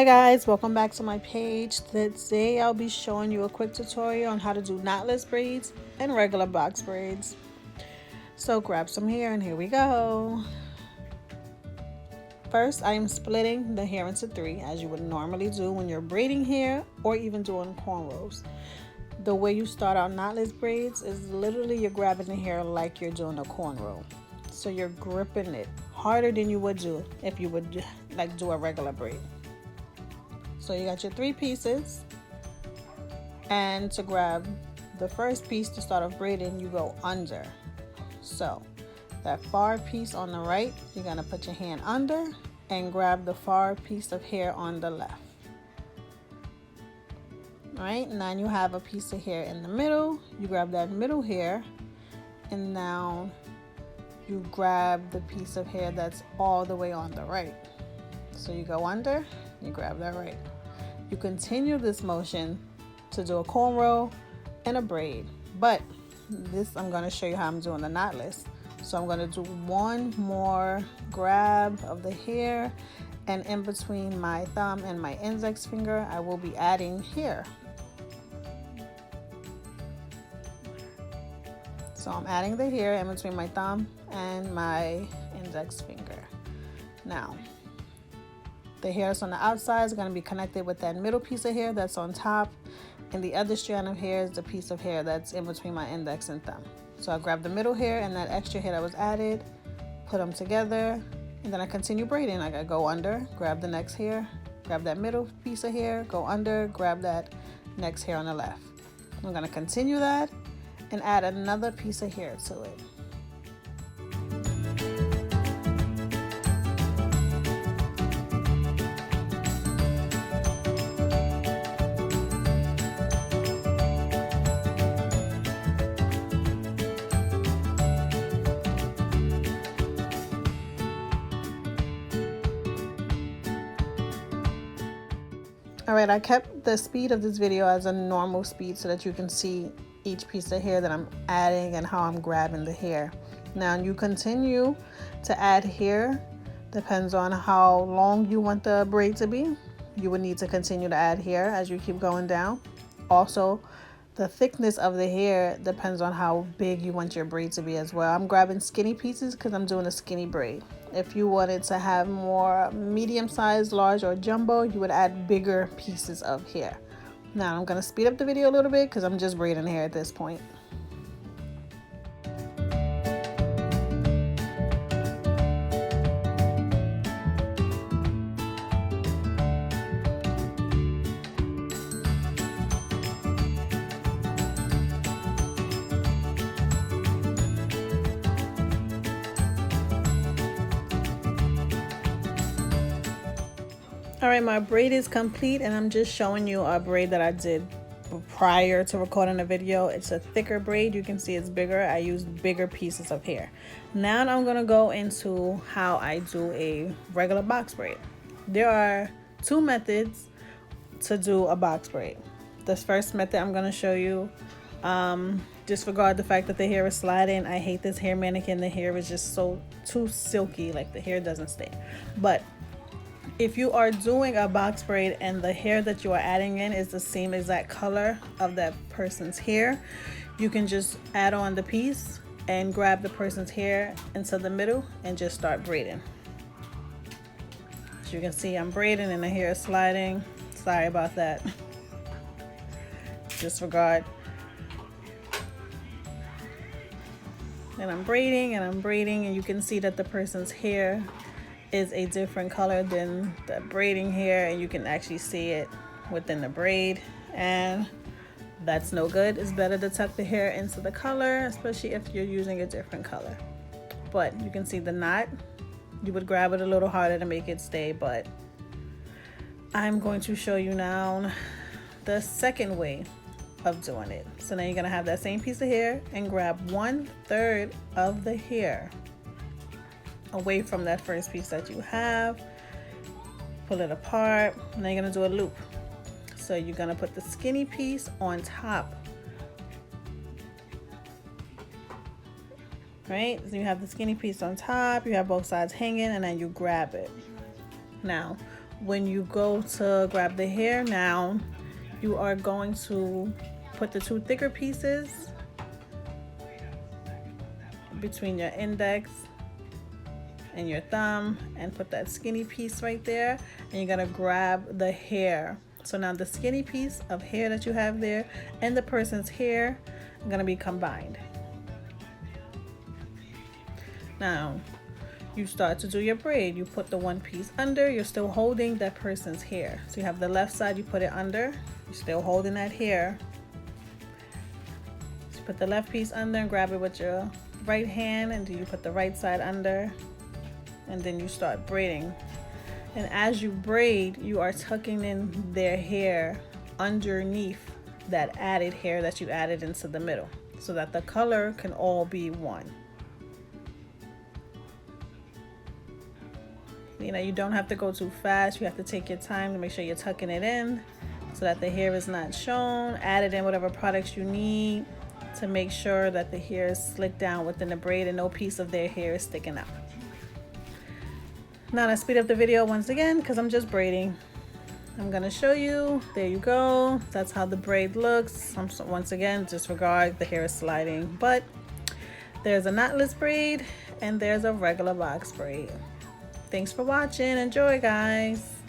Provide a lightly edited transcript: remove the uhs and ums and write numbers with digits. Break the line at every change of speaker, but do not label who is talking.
Hi guys, welcome back to my page. Today I'll be showing you a quick tutorial on how to do knotless braids and regular box braids. So grab some hair and here we go. First, I am splitting the hair into three as you would normally do when you're braiding hair or even doing cornrows. The way you start out knotless braids is literally you're grabbing the hair like you're doing a cornrow. So you're gripping it harder than you would do if you would like do a regular braid. So you got your three pieces, and to grab the first piece to start off braiding, you go under. So that far piece on the right, you're gonna put your hand under and grab the far piece of hair on the left. All right, now you have a piece of hair in the middle. You grab that middle hair, and now you grab the piece of hair that's all the way on the right. So you go under, you grab that right. You continue this motion to do a cornrow and a braid, but this I'm going to show you how I'm doing the knotless. So I'm going to do one more grab of the hair, and in between my thumb and my index finger I will be adding hair. So I'm adding the hair in between my thumb and my index finger. Now the hair that's on the outside is going to be connected with that middle piece of hair that's on top, and the other strand of hair is the piece of hair that's in between my index and thumb. So I grab the middle hair and that extra hair that was added, put them together, and then I continue braiding. Like I go under, grab the next hair, grab that middle piece of hair, go under, grab that next hair on the left. I'm going to continue that and add another piece of hair to it. Alright, I kept the speed of this video as a normal speed so that you can see each piece of hair that I'm adding and how I'm grabbing the hair. Now you continue to add hair, depends on how long you want the braid to be. You would need to continue to add hair as you keep going down. Also, the thickness of the hair depends on how big you want your braid to be as well. I'm grabbing skinny pieces because I'm doing a skinny braid. If you wanted to have more medium size, large, or jumbo, you would add bigger pieces of hair. Now I'm going to speed up the video a little bit because I'm just braiding hair at this point. Alright, my braid is complete, and I'm just showing you a braid that I did prior to recording the video. It's a thicker braid. You can see it's bigger. I used bigger pieces of hair. Now I'm going to go into how I do a regular box braid. There are two methods to do a box braid. This first method I'm going to show you, disregard the fact that the hair is sliding. I hate this hair mannequin. The hair is just too silky, like the hair doesn't stay. But if you are doing a box braid and the hair that you are adding in is the same exact color of that person's hair, you can just add on the piece and grab the person's hair into the middle and just start braiding. As you can see, I'm braiding and the hair is sliding. Sorry about that. Disregard. And I'm braiding and I'm braiding, and you can see that the person's hair is a different color than the braiding hair, and you can actually see it within the braid, and that's no good. It's better to tuck the hair into the color, especially if you're using a different color. But you can see the knot. You would grab it a little harder to make it stay, but I'm going to show you now the second way of doing it. So now you're gonna have that same piece of hair and grab 1/3 of the hair away from that first piece that you have, pull it apart, and then you're going to do a loop. So you're going to put the skinny piece on top, right? So you have the skinny piece on top, you have both sides hanging, and then you grab it. Now when you go to grab the hair now, you are going to put the two thicker pieces between your index and your thumb and put that skinny piece right there, and you're gonna grab the hair. So now the skinny piece of hair that you have there and the person's hair are gonna be combined. Now you start to do your braid. You put the one piece under, you're still holding that person's hair. So you have the left side, you put it under, you're still holding that hair. So you put the left piece under and grab it with your right hand, and then you put the right side under, and then you start braiding. And as you braid, you are tucking in their hair underneath that added hair that you added into the middle, so that the color can all be one. You know, you don't have to go too fast. You have to take your time to make sure you're tucking it in so that the hair is not shown. Add it in whatever products you need to make sure that the hair is slicked down within the braid and no piece of their hair is sticking out. Now let's speed up the video once again because I'm just braiding. I'm gonna show you. There you go. That's how the braid looks. Once again, disregard the hair is sliding, but there's a knotless braid and there's a regular box braid. Thanks for watching. Enjoy, guys.